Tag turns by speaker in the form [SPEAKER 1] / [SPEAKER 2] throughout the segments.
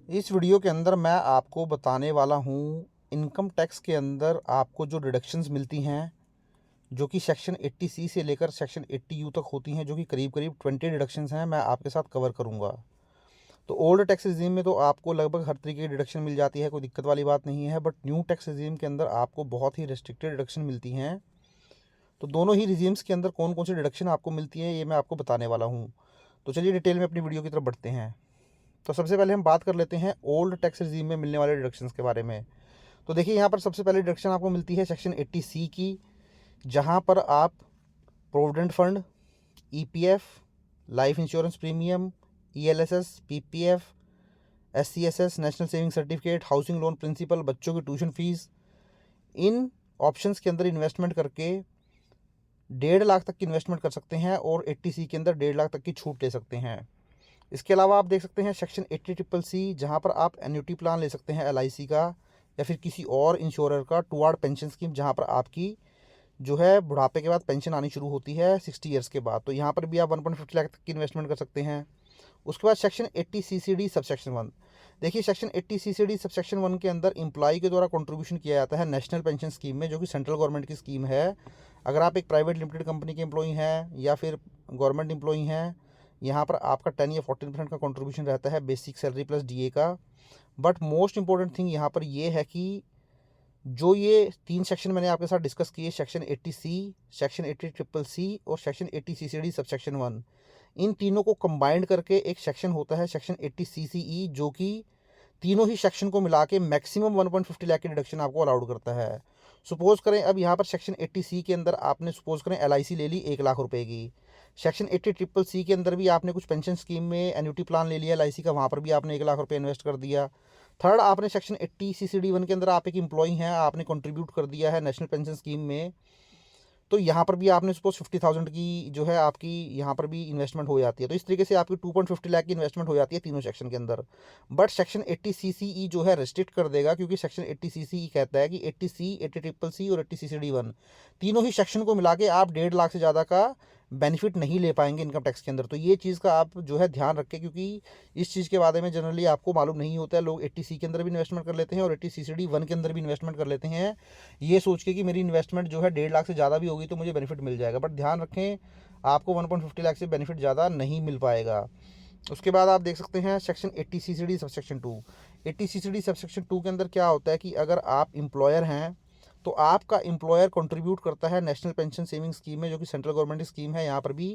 [SPEAKER 1] इस वीडियो के अंदर मैं आपको बताने वाला हूँ इनकम टैक्स के अंदर आपको जो डिडक्शंस मिलती हैं, जो कि सेक्शन 80C से लेकर सेक्शन 80U तक होती हैं, जो कि करीब करीब 20 डिडक्शंस हैं, मैं आपके साथ कवर करूँगा। तो ओल्ड टैक्स रिजीम में तो आपको लगभग हर तरीके की डिडक्शन मिल जाती है, कोई दिक्कत वाली बात नहीं है। बट न्यू टैक्स रिजीम के अंदर आपको बहुत ही रेस्ट्रिक्टेड डिडक्शन मिलती हैं। तो दोनों ही रिजीम्स के अंदर कौन कौन सी डिडक्शन आपको मिलती है, ये मैं आपको बताने वाला हूँ। तो चलिए डिटेल में अपनी वीडियो की तरफ बढ़ते हैं। तो सबसे पहले हम बात कर लेते हैं ओल्ड टैक्स रिजीम में मिलने वाले डिडक्शंस के बारे में। तो देखिए यहाँ पर सबसे पहले डिडक्शन आपको मिलती है सेक्शन 80C की, जहाँ पर आप provident fund, EPF, life insurance premium, ELSS, PPF, SCSS, national saving certificate, housing loan principal, बच्चों की ट्यूशन फीस, इन ऑप्शंस के अंदर इन्वेस्टमेंट करके 1.5 लाख तक की इन्वेस्टमेंट कर सकते हैं और 80C के अंदर 1.5 लाख तक की छूट ले सकते हैं। इसके अलावा आप देख सकते हैं सेक्शन 80CCC, जहाँ पर आप एन्युटी प्लान ले सकते हैं एलआईसी का या फिर किसी और इंश्योरर का टुवार्ड पेंशन स्कीम, जहाँ पर आपकी जो है बुढ़ापे के बाद पेंशन आनी शुरू होती है 60 ईयर्स के बाद। तो यहाँ पर भी आप 1.50 लाख तक की इन्वेस्टमेंट कर सकते हैं। उसके बाद सेक्शन 80CCD सबसेक्शन 1। देखिए सेक्शन 80CCD सबसेक्शन 1 के अंदर एम्प्लॉई के द्वारा कंट्रीब्यूशन किया जाता है नेशनल पेंशन स्कीम में, जो कि सेंट्रल गवर्नमेंट की स्कीम है। अगर आप एक प्राइवेट लिमिटेड कंपनी के एम्प्लॉई हैं या फिर गवर्नमेंट एम्प्लॉई हैं, यहाँ पर आपका 10 या 14% का कंट्रीब्यूशन रहता है बेसिक सैलरी प्लस डीए का। बट मोस्ट इंपॉर्टेंट थिंग यहाँ पर ये है कि जो ये 3 सेक्शन मैंने आपके साथ डिस्कस किए, सेक्शन 80C, सेक्शन 80CCC और सेक्शन 80CCD सबसेक्शन 1, इन तीनों को कंबाइंड करके एक सेक्शन होता है सेक्शन 80CCE, जो कि तीनों ही सेक्शन को मिला के मैक्सिमम 1.50 लाख की डिडक्शन आपको अलाउड करता है। सपोज करें अब यहाँ पर सेक्शन 80C के अंदर आपने सपोज करें एलआईसी ले ली 1 लाख रुपए की। सेक्शन 80CCC के अंदर भी आपने कुछ पेंशन स्कीम में एन्युटी प्लान ले लिया एलआईसी का, वहाँ पर भी आपने 1 लाख रुपए इन्वेस्ट कर दिया। थर्ड, आपने सेक्शन 80CCD 1 के अंदर आप एक एम्प्लॉई हैं, आपने कंट्रीब्यूट कर दिया है नेशनल पेंशन स्कीम में, तो यहाँ पर भी आपने सपोज 50,000 की जो है आपकी यहाँ पर भी इन्वेस्टमेंट हो जाती है। तो इस तरीके से आपकी 2.50 लाख की इन्वेस्टमेंट हो जाती है तीनों सेक्शन के अंदर। बट सेक्शन 80CCE जो है रिस्ट्रिक्ट कर देगा, क्योंकि सेक्शन 80CCE कहता है कि 80C, 80CCC और 80CCD 1 तीनों ही सेक्शन को मिला के आप 1.5 लाख से ज़्यादा का बेनिफिट नहीं ले पाएंगे इनकम टैक्स के अंदर। तो ये चीज़ का आप जो है ध्यान रखें, क्योंकि इस चीज़ के बारे में जनरली आपको मालूम नहीं होता है। लोग 80C के अंदर भी इन्वेस्टमेंट कर लेते हैं और 80CCD 1 के अंदर भी इन्वेस्टमेंट कर लेते हैं, ये सोच के कि मेरी इन्वेस्टमेंट जो है 1.5 लाख से ज़्यादा भी होगी तो मुझे बेनिफिट मिल जाएगा। बट ध्यान रखें, आपको 1.50 लाख से बेनिफिट ज़्यादा नहीं मिल पाएगा। उसके बाद आप देख सकते हैं section 80CCD subsection 2। 80CCD subsection 2 के अंदर क्या होता है कि अगर आप एम्प्लॉयर हैं तो आपका एम्प्लॉयर कंट्रीब्यूट करता है नेशनल पेंशन सेविंग स्कीम में, जो कि सेंट्रल गवर्नमेंट की स्कीम है। यहाँ पर भी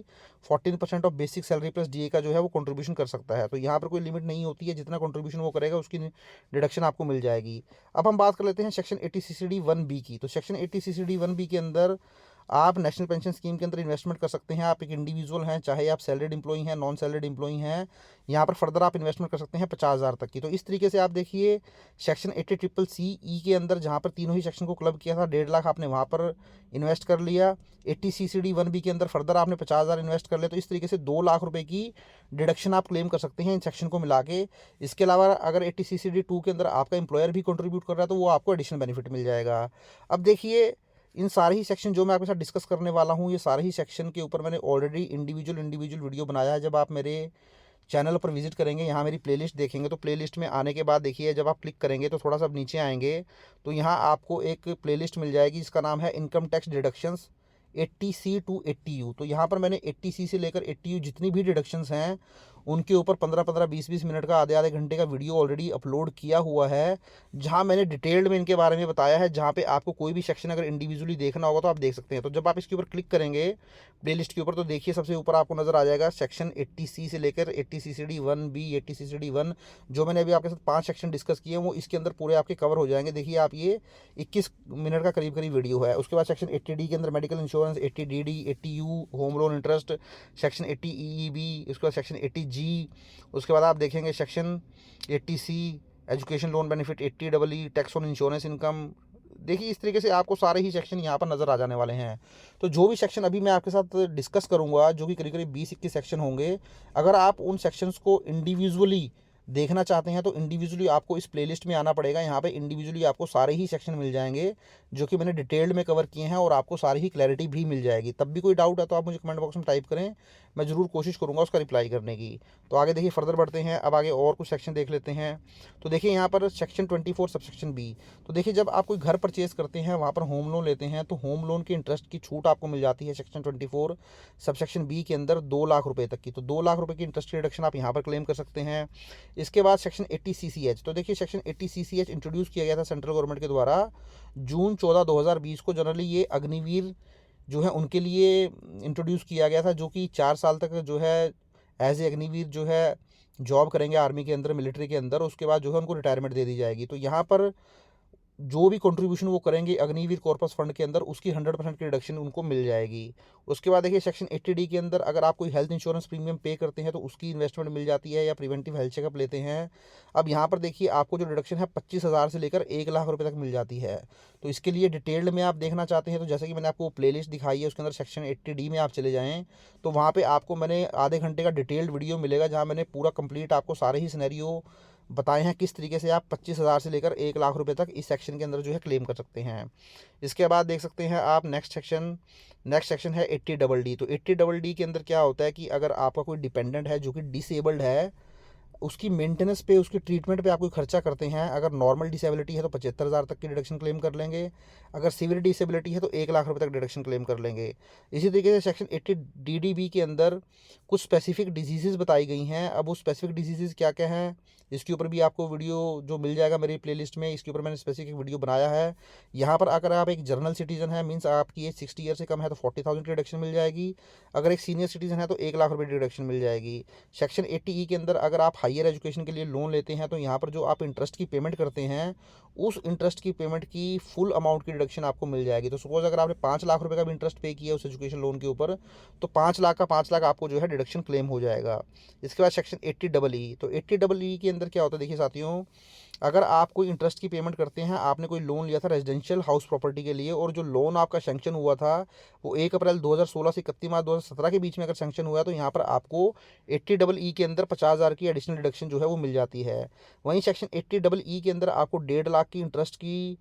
[SPEAKER 1] 14% of basic salary plus DA का जो है वो कंट्रीब्यूशन कर सकता है। तो यहाँ पर कोई लिमिट नहीं होती है, जितना कंट्रीब्यूशन वो करेगा उसकी डिडक्शन आपको मिल जाएगी। अब हम बात कर लेते हैं सेक्शन 80CCD 1B की। तो सेक्शन 80CCD 1B के अंदर आप नेशनल पेंशन स्कीम के अंदर इन्वेस्टमेंट कर सकते हैं। आप एक इंडिविजुअल हैं, चाहे आप सैलरीड एम्प्लॉई हैं, नॉन सैलरीड एम्प्लॉई हैं, यहाँ पर फर्दर आप इन्वेस्टमेंट कर सकते हैं 50,000 तक की। तो इस तरीके से आप देखिए सेक्शन 80CCE के अंदर, जहाँ पर तीनों ही सेक्शन को क्लब किया था, 1.5 लाख आपने वहाँ पर इन्वेस्ट कर लिया। 80CCD 1B के अंदर फर्दर आपने 50,000 इन्वेस्ट कर लिया, तो इस तरीके से 2 लाख रुपए की डिडक्शन आप क्लेम कर सकते हैं इन सेक्शन को मिला के। इसके अलावा अगर 80CCD 2 के अंदर आपका एम्प्लॉयर भी कंट्रीब्यूट कर रहा है तो वो आपको एडिशनल बेनिफिट मिल जाएगा। अब देखिए इन सारे ही सेक्शन जो मैं आपके साथ डिस्कस करने वाला हूँ, ये सारे ही सेक्शन के ऊपर मैंने ऑलरेडी इंडिविजुअल वीडियो बनाया है। जब आप मेरे चैनल पर विजिट करेंगे, यहाँ मेरी प्लेलिस्ट देखेंगे, तो प्लेलिस्ट में आने के बाद देखिए जब आप क्लिक करेंगे तो थोड़ा सा नीचे आएंगे तो यहाँ आपको एक प्लेलिस्ट मिल जाएगी जिसका नाम है income tax deductions 80C to 80U। तो यहाँ पर मैंने 80C से लेकर 80U जितनी भी डिडक्शंस हैं उनके ऊपर 15-15, 20-20 मिनट का, आधे-आधे घंटे का वीडियो ऑलरेडी अपलोड किया हुआ है, जहाँ मैंने डिटेल्ड में इनके बारे में बताया है। जहाँ पे आपको कोई भी सेक्शन अगर इंडिविजुअली देखना होगा तो आप देख सकते हैं। तो जब आप इसके ऊपर क्लिक करेंगे प्लेलिस्ट के ऊपर, तो देखिए सबसे ऊपर आपको नज़र आ जाएगा सेक्शन 80C से लेकर 80CCD 1B, 80CCD 1, जो मैंने अभी आपके साथ 5 सेक्शन डिस्कस किए हैं वो इसके अंदर पूरे आपके कवर हो जाएंगे। देखिए आप, ये 21 मिनट का करीब करीब वीडियो है। उसके बाद सेक्शन 80D के अंदर medical insurance, 80DD, 80U home loan interest, section 80EEB, उसके बाद सेक्शन 80G, उसके बाद आप देखेंगे section 80C education loan benefit, 80EE tax on insurance income. देखिए इस तरीके से आपको सारे ही सेक्शन यहाँ पर नज़र आ जाने वाले हैं। तो जो भी सेक्शन अभी मैं आपके साथ डिस्कस करूँगा, जो कि करीब करीब 20-21 सेक्शन होंगे, अगर आप उन सेक्शंस को इंडिविजुअली देखना चाहते हैं तो इंडिविजुअली आपको इस प्लेलिस्ट में आना पड़ेगा। यहाँ पे इंडिविजुअली आपको सारे ही सेक्शन मिल जाएंगे जो कि मैंने डिटेल्ड में कवर किए हैं, और आपको सारी ही क्लैरिटी भी मिल जाएगी। तब भी कोई डाउट है तो आप मुझे कमेंट बॉक्स में टाइप करें, मैं ज़रूर कोशिश करूँगा उसका रिप्लाई करने की। तो आगे देखिए, फर्दर बढ़ते हैं, अब आगे और कुछ सेक्शन देख लेते हैं। तो देखिए यहाँ पर सेक्शन 24 सबसेक्शन बी। तो देखिए, जब आप कोई घर परचेज़ करते हैं, वहाँ पर होम लोन लेते हैं, तो होम लोन की इंटरेस्ट की छूट आपको मिल जाती है सेक्शन 24 सबसेक्शन बी के अंदर 2 लाख रुपए तक की। तो 2 लाख रुपए की इंटरेस्ट की रिडक्शन आप यहाँ पर क्लेम कर सकते हैं। इसके बाद सेक्शन 80 CCH। तो देखिए, सेक्शन 80 CCH इंट्रोड्यूस किया गया था सेंट्रल गवर्नमेंट के द्वारा जून 14 2020 को। जनरली ये अग्निवीर जो है उनके लिए इंट्रोड्यूस किया गया था, जो कि 4 साल तक जो है एज ए अग्निवीर जो है जॉब करेंगे आर्मी के अंदर, मिलिट्री के अंदर। उसके बाद जो है उनको रिटायरमेंट दे दी जाएगी। तो यहाँ पर जो भी कंट्रीब्यूशन वो करेंगे अग्निवीर कॉर्पस फंड के अंदर, उसकी 100% की रिडक्शन उनको मिल जाएगी। उसके बाद देखिए, सेक्शन 80D के अंदर अगर आप कोई हेल्थ इंश्योरेंस प्रीमियम पे करते हैं तो उसकी इन्वेस्टमेंट मिल जाती है, या प्रिवेंटिव हेल्थ चेकअप लेते हैं। अब यहाँ पर देखिए, आपको जो रिडक्शन है 25,000 से लेकर 1 लाख रुपये तक मिल जाती है। तो इसके लिए डिटेल्ड में आप देखना चाहते हैं तो जैसे कि मैंने आपको प्ले लिस्ट दिखाई है, उसके अंदर सेक्शन 80D में आप चले जाएँ, तो वहाँ पर आपको मैंने आधे घंटे का डिटेल्ड वीडियो मिलेगा, जहाँ मैंने पूरा कंप्लीट आपको सारे ही सिनेरियो बताए हैं किस तरीके से आप 25,000 से लेकर 1 लाख रुपए तक इस सेक्शन के अंदर जो है क्लेम कर सकते हैं। इसके बाद देख सकते हैं आप नेक्स्ट सेक्शन है 80DD। तो 80DD के अंदर क्या होता है कि अगर आपका कोई डिपेंडेंट है जो कि डिसेबल्ड है, उसकी मेंटेनेंस पे, उसकी ट्रीटमेंट पे आप कोई खर्चा करते हैं, अगर नॉर्मल डिसेबिलिटी है तो 75,000 तक की डिडक्शन क्लेम कर लेंगे, अगर सीवियर डिसेबिलिटी है तो 1 लाख रुपए तक डिडक्शन क्लेम कर लेंगे। इसी तरीके से सेक्शन 80DDB के अंदर कुछ स्पेसिफिक डिजीज़ बताई गई हैं। अब वो स्पेसिफिक डिजीज़ क्या क्या हैं, इसके ऊपर भी आपको वीडियो जो मिल जाएगा मेरी प्लेलिस्ट में, इसके ऊपर मैंने स्पेसिफिक वीडियो बनाया है। यहाँ पर अगर आप एक जनरल सिटीजन है, मीन्स आपकी एज 60 ईयर से कम है, तो 40,000 की डिडक्शन मिल जाएगी। अगर एक सीनियर सिटीजन है तो 1 लाख रुपये की डिडक्शन मिल जाएगी। सेक्शन 80E के अंदर अगर आप हायर एजुकेशन के लिए लोन लेते हैं, तो यहाँ पर जो आप इंटरेस्ट की पेमेंट करते हैं, उस इंटरेस्ट की पेमेंट की फुल अमाउंट की डिडक्शन आपको मिल जाएगी। तो सपोज अगर आपने 5 लाख रुपए का भी इंटरेस्ट पे किया उस एजुकेशन लोन के ऊपर, तो 5 लाख का 5 लाख आपको जो है डिडक्शन क्लेम हो जाएगा। इसके बाद सेक्शन 80EE। तो 80EE के अंदर क्या होता है, देखिए साथियों, अगर आप कोई इंटरेस्ट की पेमेंट करते हैं, आपने कोई लोन लिया था रेजिडेंशियल हाउस प्रॉपर्टी के लिए, और जो लोन आपका सैंक्शन हुआ था वो 1 अप्रैल 2016 से 31 मार्च 2017 के बीच में अगर सैंक्शन हुआ है, तो यहाँ पर आपको 80EE के अंदर 50,000 की एडिशनल डिडक्शन जो है वो मिल जाती है। वहीं सेक्शन 80EE के अंदर आपको 1.5 लाख की इंटरेस्ट की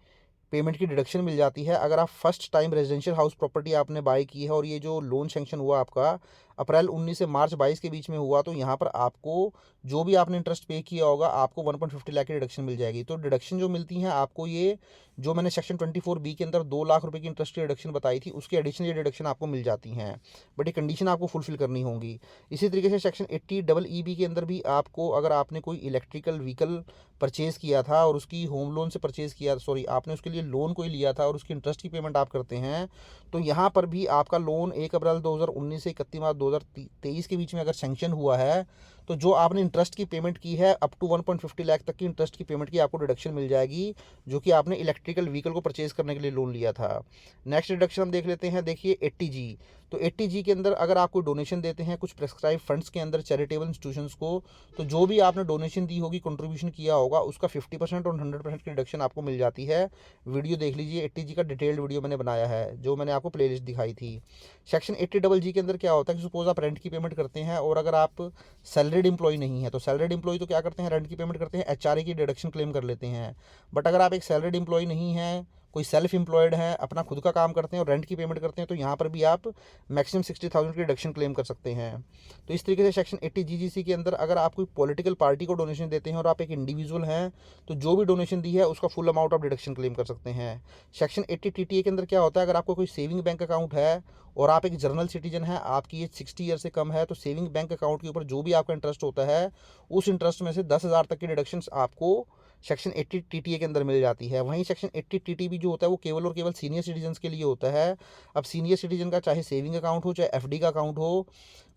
[SPEAKER 1] पेमेंट की डिडक्शन मिल जाती है अगर आप first time residential house property आपने बाय की है, और ये जो लोन सैंक्शन हुआ आपका अप्रैल 19 से मार्च 22 के बीच में हुआ, तो यहाँ पर आपको जो भी आपने इंटरेस्ट पे किया होगा आपको 1.50 लाख की डिडक्शन मिल जाएगी। तो डिडक्शन जो मिलती हैं आपको, ये जो मैंने सेक्शन 24B के अंदर 2 लाख रुपए की इंटरेस्ट की डिडक्शन बताई थी, उसकी एडिशनल ये डिडक्शन आपको मिल जाती हैं, बट ये कंडीशन आपको फुलफिल करनी होगी। इसी तरीके से सेक्शन 80EEB के अंदर भी आपको, अगर आपने कोई इलेक्ट्रिकल व्हीकल परचेज़ किया था और उसकी होम लोन से परचेज़ किया, सॉरी, आपने उसके लिए लोन कोई लिया था और उसकी इंटरेस्ट की पेमेंट आप करते हैं, तो यहाँ पर भी आपका लोन 1 अप्रैल 2019 से 31 मार्च 2023 के बीच में अगर सैंक्शन हुआ है, तो जो आपने इंटरेस्ट की पेमेंट की है अप टू 1.50 लाख तक की इंटरेस्ट की पेमेंट की आपको डिडक्शन मिल जाएगी, जो कि आपने इलेक्ट्रिकल व्हीकल को परचेज़ करने के लिए लोन लिया था। नेक्स्ट डिडक्शन हम देख लेते हैं, देखिए 80G। तो 80G के अंदर अगर आप कोई डोनेशन देते हैं कुछ प्रेस्क्राइब फंड्स के अंदर चैरिटेबल इंस्टीट्यूशंस को, तो जो भी आपने डोनेशन दी होगी, कंट्रीब्यूशन किया होगा, उसका 50% और 100% की डिडक्शन आपको मिल जाती है। वीडियो देख लीजिए, 80G का डिटेल्ड वीडियो मैंने बनाया है, जो मैंने आपको प्लेलिस्ट दिखाई थी। सेक्शन 80G के अंदर क्या होता है कि सपोज आप रेंट की पेमेंट करते हैं, और अगर आप सैलरीड एम्प्लॉय नहीं है, तो सैलरीड एम्प्लॉय तो क्या करते हैं, रेंट की पेमेंट करते हैं, HRA की डिडक्शन क्लेम कर लेते हैं। बट अगर आप एक सैलरीड एम्प्लॉय नहीं है, कोई सेल्फ एम्प्लॉयड है, अपना खुद का काम करते हैं और रेंट की पेमेंट करते हैं, तो यहाँ पर भी आप मैक्सिमम 60,000 की डिडक्शन क्लेम कर सकते हैं। तो इस तरीके से सेक्शन 80GGC के अंदर अगर आप कोई पॉलिटिकल पार्टी को डोनेशन देते हैं और आप एक इंडिविजुअल हैं, तो जो भी डोनेशन दी है उसका फुल अमाउंट आप डिडक्शन क्लेम कर सकते हैं। सेक्शन 80TTA के अंदर क्या होता है, अगर आपको कोई सेविंग बैंक अकाउंट है और आप एक जनरल सिटीजन है, आपकी एज 60 ईयर से कम है, तो सेविंग बैंक अकाउंट के ऊपर जो भी आपका इंटरेस्ट होता है, उस इंटरेस्ट में से 10,000 तक की डिडक्शन आपको सेक्शन 80TTA के अंदर मिल जाती है। वहीं सेक्शन 80TTB जो होता है वो केवल और केवल सीनियर सिटीजन्स के लिए होता है। अब सीनियर सिटीजन का चाहे सेविंग अकाउंट हो चाहे FD का अकाउंट हो,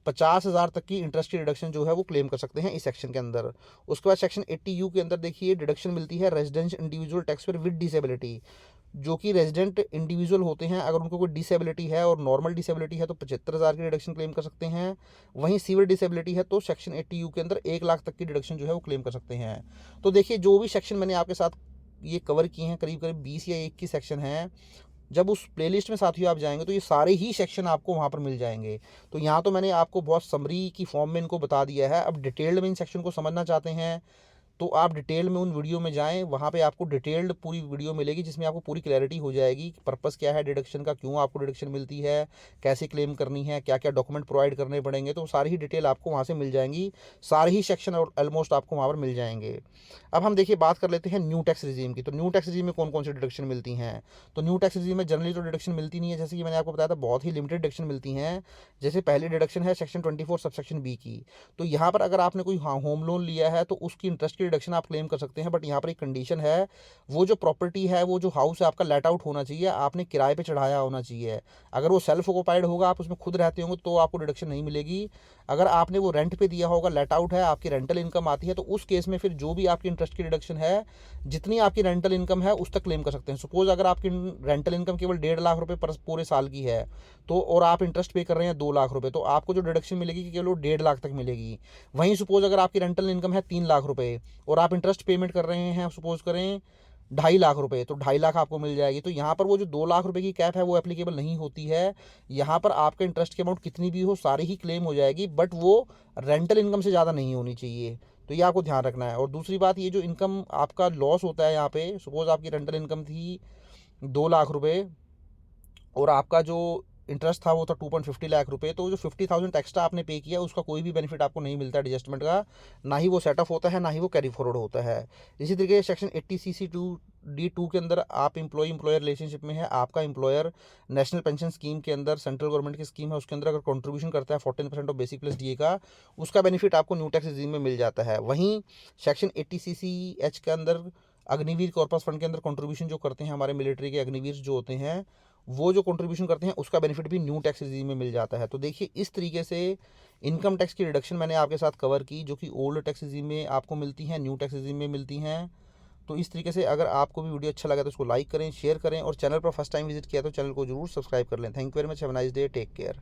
[SPEAKER 1] 50,000 तक की इंटरेस्ट की डिडक्शन जो है वो क्लेम कर सकते हैं इस सेक्शन के अंदर। उसके बाद सेक्शन 80U के अंदर देखिए डिडक्शन मिलती है रेजिडेंस इंडिविजुअल टैक्स पर विद डिसेबिलिटी। जो कि रेजिडेंट इंडिविजुअल होते हैं, अगर उनको कोई डिसेबिलिटी है और नॉर्मल डिसेबिलिटी है तो 75,000 की डिडक्शन क्लेम कर सकते हैं। वहीं सीवियर डिसेबिलिटी है तो सेक्शन 80U के अंदर 1 लाख तक की डिडक्शन जो है वो क्लेम कर सकते हैं। तो देखिए, जो भी सेक्शन मैंने आपके साथ ये कवर किए हैं, करीब करीब 20 या 21 सेक्शन हैं, जब उस प्लेलिस्ट में साथियों आप जाएंगे तो ये सारे ही सेक्शन आपको वहाँ पर मिल जाएंगे। तो यहाँ तो मैंने आपको बहुत समरी की फॉर्म में इनको बता दिया है। अब डिटेल्ड में इन सेक्शन को समझना चाहते हैं तो आप डिटेल में उन वीडियो में जाएं, वहाँ पे आपको डिटेल्ड पूरी वीडियो मिलेगी जिसमें आपको पूरी क्लैरिटी हो जाएगी कि पर्पस क्या है डिडक्शन का, क्यों आपको डिडक्शन मिलती है, कैसे क्लेम करनी है, क्या क्या डॉक्यूमेंट प्रोवाइड करने पड़ेंगे। तो सारी ही डिटेल आपको वहाँ से मिल जाएंगी, सारे ही सेक्शन ऑलमोस्ट आपको वहाँ पर मिल जाएंगे। अब हम देखिए बात कर लेते हैं न्यू टैक्स रिजीम की। तो न्यू टैक्स रिजीम में कौन कौन सी डिडक्शन मिलती हैं। तो न्यू टैक्स रिजीम में जनरली तो डिडक्शन मिलती नहीं है, जैसे कि मैंने आपको बताया था बहुत ही लिमिटेड डिडक्शन मिलती हैं। जैसे पहली डिडक्शन है सेक्शन 24 सबसेक्शन बी की। तो यहाँ पर अगर आपने कोई होम लोन लिया है तो उसकी इंटरेस्ट की डिडक्शन आप क्लेम कर सकते हैं, बट यहाँ पर एक कंडीशन है, वो जो प्रॉपर्टी है, वो जो हाउस है आपका लेट आउट होना चाहिए, आपने किराए पे चढ़ाया होना चाहिए। अगर वो सेल्फ ऑक्यूपाइड होगा, आप उसमें खुद रहते होंगे, तो आपको डिडक्शन नहीं मिलेगी। अगर आपने वो रेंट पे दिया होगा, लेट आउट है, आपकी रेंटल इनकम आती है, तो उस केस में फिर जो भी आपकी इंटरेस्ट की डिडक्शन है, जितनी आपकी रेंटल इनकम है उस तक क्लेम कर सकते हैं। सपोज अगर आपकी रेंटल इनकम केवल 1.5 लाख रुपए पर पूरे साल की है, तो और आप इंटरेस्ट पे कर रहे हैं 2 लाख रुपए, तो आपको जो डिडक्शन मिलेगी कि केवल 1.5 लाख तक मिलेगी। वहीं सपोज अगर आपकी रेंटल इनकम है 3 लाख रुपए और आप इंटरेस्ट पेमेंट कर रहे हैं सपोज करें 2.5 लाख रुपए, तो 2.5 लाख आपको मिल जाएगी। तो यहाँ पर वो जो 2 लाख रुपए की कैप है वो एप्लीकेबल नहीं होती है। यहाँ पर आपका इंटरेस्ट की अमाउंट कितनी भी हो सारी ही क्लेम हो जाएगी, बट वो रेंटल इनकम से ज़्यादा नहीं होनी चाहिए। तो ये आपको ध्यान रखना है। और दूसरी बात, ये जो इनकम आपका लॉस होता है यहाँ पे, सपोज आपकी रेंटल इनकम थी 2 लाख रुपए और आपका जो इंटरेस्ट था वो था 2.50 लाख रुपए, तो जो 50,000 एक्स्ट्रा आपने पे किया उसका कोई भी बेनिफिट आपको नहीं मिलता एडजस्टमेंट का, ना ही वो सेटअप होता है, ना ही वो कैरी फॉरवर्ड होता है। इसी तरीके से सेक्शन 80CC2D2 के अंदर आप एम्प्लॉय एम्प्लॉयर रिलेशनशिप में है, आपका एम्प्लॉयर नेशनल पेंशन स्कीम के अंदर, सेंट्रल गवर्नमेंट की स्कीम है, उसके अंदर अगर कंट्रीब्यूशन करता है 14% ऑफ बेसिक प्लस डीए का, उसका बेनिफिट आपको न्यू टैक्स रिजीम में मिल जाता है। वहीं सेक्शन 80CCH के अंदर अग्निवीर कॉर्पस फंड के अंदर कंट्रीब्यूशन जो करते हैं हमारे मिलिट्री के अग्निवीर जो होते हैं, वो जो कंट्रीब्यूशन करते हैं उसका बेनिफिट भी न्यू टैक्स रिजीम में मिल जाता है। तो देखिए इस तरीके से इनकम टैक्स की रिडक्शन मैंने आपके साथ कवर की, जो कि ओल्ड टैक्स रिजीम में आपको मिलती हैं, न्यू टैक्स रिजीम में मिलती हैं। तो इस तरीके से अगर आपको भी वीडियो अच्छा लगा तो उसको लाइक करें, शेयर करें, और चैनल पर फर्स्ट टाइम विजिट किया तो चैनल को जरूर सब्सक्राइब कर लें। Thank you very much, have a nice day, take care.